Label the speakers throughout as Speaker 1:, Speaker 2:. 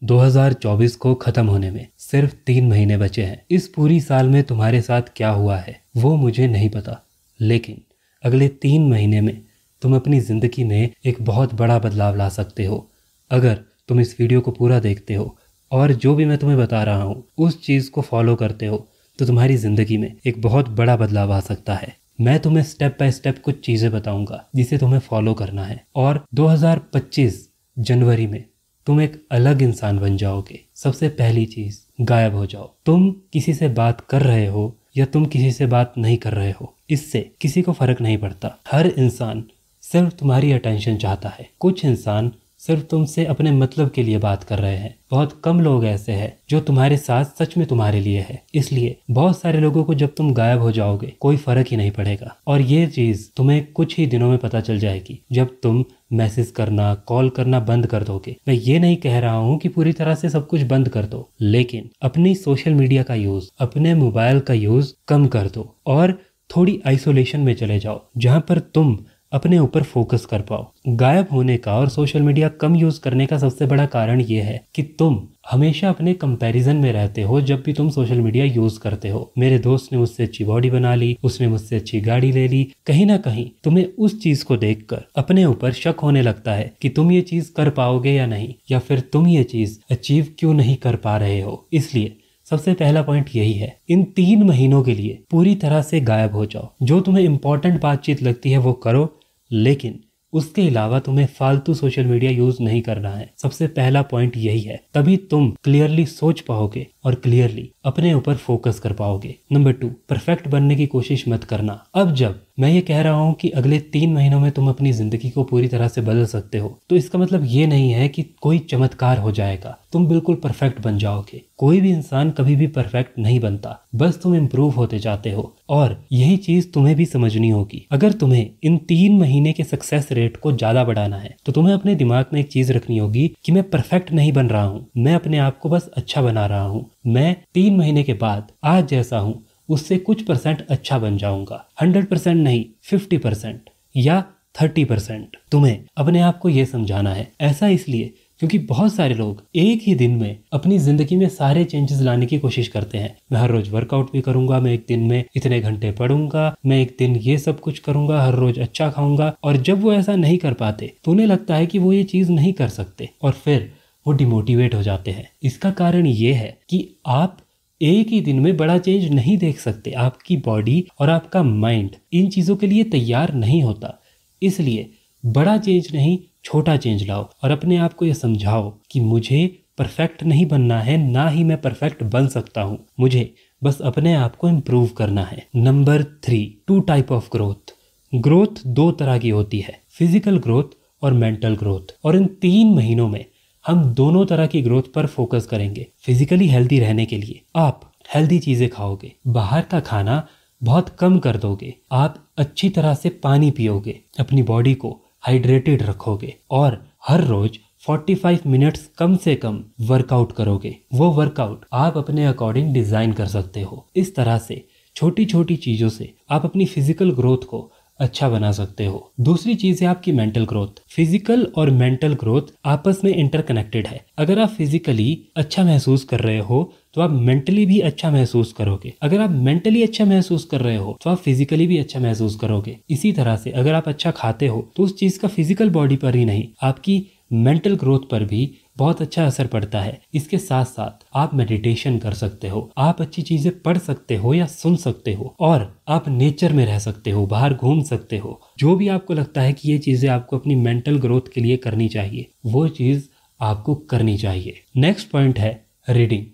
Speaker 1: 2024 को खत्म होने में सिर्फ 3 महीने बचे हैं। इस पूरी साल में तुम्हारे साथ क्या हुआ है वो मुझे नहीं पता, लेकिन अगले 3 महीने में तुम अपनी ज़िंदगी में एक बहुत बड़ा बदलाव ला सकते हो। अगर तुम इस वीडियो को पूरा देखते हो और जो भी मैं तुम्हें बता रहा हूँ उस चीज़ को फॉलो करते हो तो तुम्हारी ज़िंदगी में एक बहुत बड़ा बदलाव आ सकता है। मैं तुम्हें स्टेप बाय स्टेप कुछ चीज़ें बताऊंगा जिसे तुम्हें फॉलो करना है और 2025 जनवरी में तुम एक अलग इंसान बन जाओगे। सबसे पहली चीज़, गायब हो जाओ। तुम किसी से बात कर रहे हो या तुम किसी से बात नहीं कर रहे हो, इससे किसी को फर्क नहीं पड़ता। हर इंसान सिर्फ तुम्हारी अटेंशन चाहता है। कुछ इंसान सिर्फ तुमसे अपने मतलब के लिए बात कर रहे हैं। बहुत कम लोग ऐसे हैं जो तुम्हारे साथ सच में तुम्हारे लिए है। इसलिए बहुत सारे लोगों को जब तुम गायब हो जाओगे कोई फर्क ही नहीं पड़ेगा और ये चीज तुम्हें कुछ ही दिनों में पता चल जाएगी जब तुम मैसेज करना, कॉल करना बंद कर दोगे। मैं ये नहीं कह रहा हूँ कि पूरी तरह से सब कुछ बंद कर दो, लेकिन अपनी सोशल मीडिया का यूज, अपने मोबाइल का यूज कम कर दो और थोड़ी आइसोलेशन में चले जाओ जहाँ पर तुम अपने ऊपर फोकस कर पाओ। गायब होने का और सोशल मीडिया कम यूज करने का सबसे बड़ा कारण ये है कि तुम हमेशा अपने कंपैरिजन में रहते हो। जब भी तुम सोशल मीडिया यूज करते हो, मेरे दोस्त ने मुझसे अच्छी बॉडी बना ली, उसने मुझसे अच्छी गाड़ी ले ली, कहीं ना कहीं तुम्हें उस चीज को देखकर अपने ऊपर शक होने लगता है कि तुम ये चीज कर पाओगे या नहीं, या फिर तुम ये चीज अचीव क्यों नहीं कर पा रहे हो। इसलिए सबसे पहला पॉइंट यही है, इन 3 महीनों के लिए पूरी तरह से गायब हो जाओ। जो तुम्हें इंपॉर्टेंट बातचीत लगती है वो करो, लेकिन उसके अलावा तुम्हें फालतू सोशल मीडिया यूज नहीं करना है। सबसे पहला पॉइंट यही है, तभी तुम क्लियरली सोच पाओगे और क्लियरली अपने ऊपर फोकस कर पाओगे। नंबर 2, परफेक्ट बनने की कोशिश मत करना। अब जब मैं ये कह रहा हूँ कि अगले 3 महीनों में तुम अपनी जिंदगी को पूरी तरह से बदल सकते हो, तो इसका मतलब ये नहीं है कि कोई चमत्कार हो जाएगा, तुम बिल्कुल परफेक्ट बन जाओगे। कोई भी इंसान कभी भी परफेक्ट नहीं बनता, बस तुम इम्प्रूव होते जाते हो और यही चीज तुम्हें भी समझनी होगी। अगर तुम्हें इन 3 महीने के सक्सेस रेट को ज्यादा बढ़ाना है तो तुम्हें अपने दिमाग में एक चीज रखनी होगी कि मैं परफेक्ट नहीं बन रहा हूँ, मैं अपने आप को बस अच्छा बना रहा हूँ। मैं 3 महीने के बाद आज जैसा हूँ उससे कुछ % अच्छा बन जाऊंगा। 100% नहीं, 50% या 30%। तुम्हें अपने आप को यह समझाना है। ऐसा इसलिए क्योंकि बहुत सारे लोग एक ही दिन में अपनी जिंदगी में सारे चेंजेस लाने की कोशिश करते हैं। मैं हर रोज वर्कआउट भी करूंगा, मैं एक दिन में इतने घंटे पढ़ूंगा, मैं एक दिन ये सब कुछ करूंगा, हर रोज अच्छा खाऊंगा, और जब वो ऐसा नहीं कर पाते तो उन्हें लगता है कि वो ये चीज नहीं कर सकते और फिर वो डिमोटिवेट हो जाते हैं। इसका कारण ये है कि आप एक ही दिन में बड़ा चेंज नहीं देख सकते। आपकी बॉडी और आपका माइंड इन चीजों के लिए तैयार नहीं होता। इसलिए बड़ा चेंज नहीं, छोटा चेंज लाओ और अपने आप को ये समझाओ कि मुझे परफेक्ट नहीं बनना है, ना ही मैं परफेक्ट बन सकता हूँ, मुझे बस अपने आप को इम्प्रूव करना है। Number 3, 2 type of growth. Growth 2 तरह की होती है, फिजिकल ग्रोथ और मेंटल ग्रोथ, और इन 3 महीनों में हम दोनों तरह की ग्रोथ पर फोकस करेंगे। फिजिकली हेल्दी रहने के लिए आप हेल्दी चीजें खाओगे, बाहर का खाना बहुत कम कर दोगे, आप अच्छी तरह से पानी पियोगे, अपनी बॉडी को हाइड्रेटेड रखोगे और हर रोज 45 मिनट्स कम से कम वर्कआउट करोगे। वो वर्कआउट आप अपने अकॉर्डिंग डिजाइन कर सकते हो। इस तरह से छोटी छोटी चीजों से आप अपनी फिजिकल ग्रोथ को अच्छा बना सकते हो। दूसरी चीज है आपकी मेंटल ग्रोथ। फिजिकल और मेंटल ग्रोथ आपस में इंटरकनेक्टेड है। अगर आप फिजिकली अच्छा महसूस कर रहे हो तो आप मेंटली भी अच्छा महसूस करोगे। अगर आप मेंटली अच्छा महसूस कर रहे हो तो आप फिजिकली भी अच्छा महसूस करोगे। इसी तरह से अगर आप अच्छा खाते हो तो उस चीज का फिजिकल बॉडी पर ही नहीं, आपकी मेंटल ग्रोथ पर भी बहुत अच्छा असर पड़ता है। इसके साथ साथ आप मेडिटेशन कर सकते हो, आप अच्छी चीजें पढ़ सकते हो या सुन सकते हो, और आप नेचर में रह सकते हो, बाहर घूम सकते हो। जो भी आपको लगता है कि ये चीजें आपको अपनी मेंटल ग्रोथ के लिए करनी चाहिए, वो चीज आपको करनी चाहिए। नेक्स्ट पॉइंट है रीडिंग।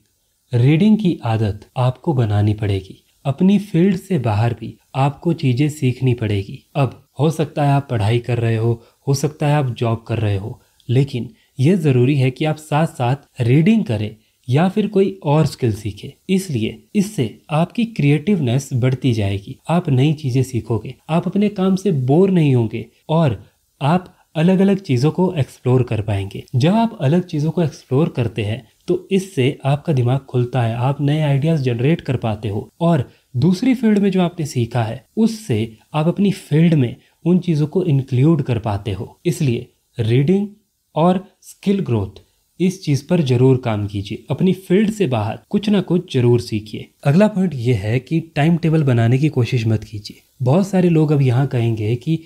Speaker 1: रीडिंग की आदत आपको बनानी पड़ेगी। अपनी फील्ड से बाहर भी आपको चीजें सीखनी पड़ेगी। अब हो सकता है आप पढ़ाई कर रहे हो सकता है आप जॉब कर रहे हो, लेकिन यह जरूरी है कि आप साथ साथ रीडिंग करें या फिर कोई और स्किल सीखे। इसलिए इससे आपकी क्रिएटिवनेस बढ़ती जाएगी, आप नई चीजें सीखोगे, आप अपने काम से बोर नहीं होंगे और आप अलग अलग चीजों को एक्सप्लोर कर पाएंगे। जब आप अलग चीजों को एक्सप्लोर करते हैं तो इससे आपका दिमाग खुलता है, आप नए आइडियाज जनरेट कर पाते हो और दूसरी फील्ड में जो आपने सीखा है उससे आप अपनी फील्ड में उन चीजों को इंक्लूड कर पाते हो। इसलिए रीडिंग और स्किल ग्रोथ, इस चीज पर जरूर काम कीजिए, अपनी फील्ड से बाहर कुछ ना कुछ जरूर सीखिए। अगला पॉइंट ये है कि टाइम टेबल बनाने की कोशिश मत कीजिए। बहुत सारे लोग अब यहाँ कहेंगे कि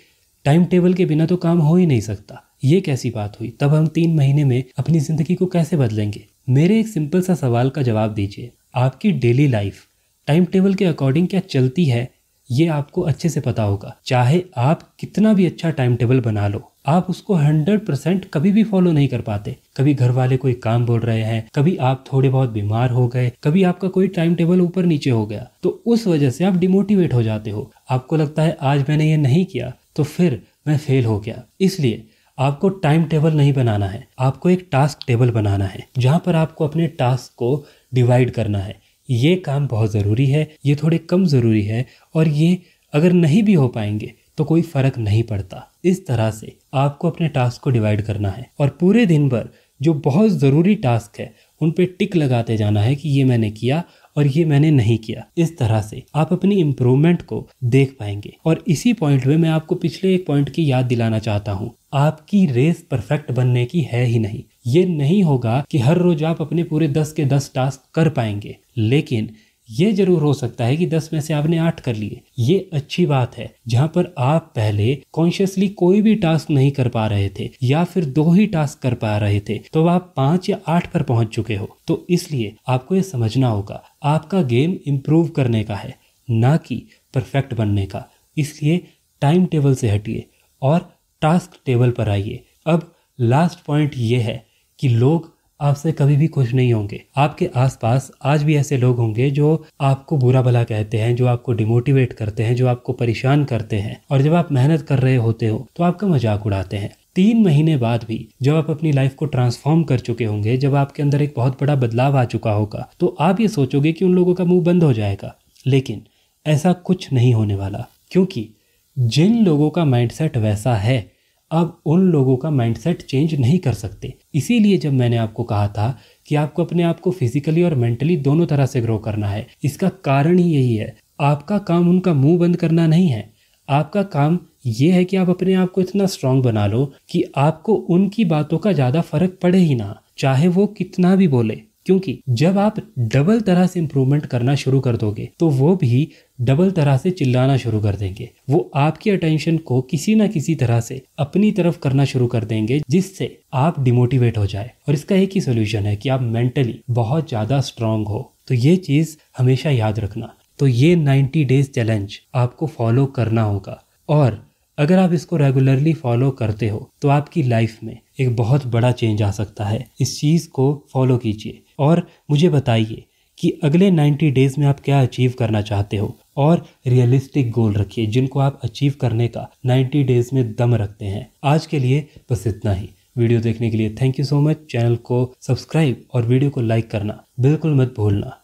Speaker 1: टाइम टेबल के बिना तो काम हो ही नहीं सकता, ये कैसी बात हुई, तब हम 3 महीने में अपनी जिंदगी को कैसे बदलेंगे। मेरे एक सिंपल सा सवाल का जवाब दीजिए। आपकी डेली लाइफ टाइम टेबल के अकॉर्डिंग क्या चलती है, ये आपको अच्छे से पता होगा। चाहे आप कितना भी अच्छा टाइम टेबल बना लो, आप उसको 100% कभी भी फॉलो नहीं कर पाते। कभी घर वाले कोई काम बोल रहे हैं, कभी आप थोड़े बहुत बीमार हो गए, कभी आपका कोई टाइम टेबल ऊपर नीचे हो गया, तो उस वजह से आप डिमोटिवेट हो जाते हो। आपको लगता है आज मैंने ये नहीं किया तो फिर मैं फेल हो गया। इसलिए आपको टाइम टेबल नहीं बनाना है, आपको एक टास्क टेबल बनाना है, जहां पर आपको अपने टास्क को डिवाइड करना है। ये काम बहुत ज़रूरी है, ये थोड़े कम ज़रूरी है, और ये अगर नहीं भी हो पाएंगे तो कोई फ़र्क नहीं पड़ता। इस तरह से आपको अपने टास्क को डिवाइड करना है और पूरे दिन भर जो बहुत ज़रूरी टास्क है उन पे टिक लगाते जाना है कि ये मैंने किया और ये मैंने नहीं किया। इस तरह से आप अपनी इम्प्रूवमेंट को देख पाएंगे। और इसी पॉइंट में मैं आपको पिछले एक पॉइंट की याद दिलाना चाहता हूँ। आपकी रेस परफेक्ट बनने की है ही नहीं। ये नहीं होगा कि हर रोज आप अपने पूरे 10 के 10 टास्क कर पाएंगे, लेकिन ये जरूर हो सकता है कि 10 में से आपने 8 कर लिए। ये अच्छी बात है। जहां पर आप पहले कॉन्शियसली कोई भी टास्क नहीं कर पा रहे थे या फिर 2 ही टास्क कर पा रहे थे, तो आप 5 या 8 पर पहुंच चुके हो। तो इसलिए आपको ये समझना होगा, आपका गेम इम्प्रूव करने का है, ना कि परफेक्ट बनने का। इसलिए टाइम टेबल से हटिए और टास्क टेबल पर आइए। अब लास्ट पॉइंट ये है कि लोग आपसे कभी भी खुश नहीं होंगे। आपके आसपास आज भी ऐसे लोग होंगे जो आपको बुरा भला कहते हैं, जो आपको डिमोटिवेट करते हैं, जो आपको परेशान करते हैं, और जब आप मेहनत कर रहे होते हो तो आपका मजाक उड़ाते हैं। 3 महीने बाद भी जब आप अपनी लाइफ को ट्रांसफॉर्म कर चुके होंगे, जब आपके अंदर एक बहुत बड़ा बदलाव आ चुका होगा, तो आप ये सोचोगे कि उन लोगों का मुंह बंद हो जाएगा। लेकिन ऐसा कुछ नहीं होने वाला, क्योंकि जिन लोगों का माइंडसेट वैसा है, अब उन लोगों का माइंडसेट चेंज नहीं कर सकते। इसीलिए जब मैंने आपको कहा था कि आपको अपने आप को फिजिकली और मेंटली दोनों तरह से ग्रो करना है, इसका कारण ही यही है। आपका काम उनका मुंह बंद करना नहीं है। आपका काम ये है कि आप अपने आप को इतना स्ट्रांग बना लो कि आपको उनकी बातों का ज़्यादा फर्क पड़े ही ना, चाहे वो कितना भी बोले। क्योंकि जब आप डबल तरह से इंप्रूवमेंट करना शुरू कर दोगे तो वो भी डबल तरह से चिल्लाना शुरू कर देंगे। वो आपकी अटेंशन को किसी ना किसी तरह से अपनी तरफ करना शुरू कर देंगे, जिससे आप डिमोटिवेट हो जाए। और इसका एक ही सोल्यूशन है कि आप मेंटली बहुत ज़्यादा स्ट्रांग हो। तो ये चीज़ हमेशा याद रखना। तो ये 90 डेज चैलेंज आपको फॉलो करना होगा, और अगर आप इसको रेगुलरली फॉलो करते हो तो आपकी लाइफ में एक बहुत बड़ा चेंज आ सकता है। इस चीज़ को फॉलो कीजिए और मुझे बताइए कि अगले 90 डेज में आप क्या अचीव करना चाहते हो, और रियलिस्टिक गोल रखिए जिनको आप अचीव करने का 90 डेज में दम रखते हैं। आज के लिए बस इतना ही। वीडियो देखने के लिए thank you so much. Channel को सब्सक्राइब और वीडियो को लाइक करना बिल्कुल मत भूलना।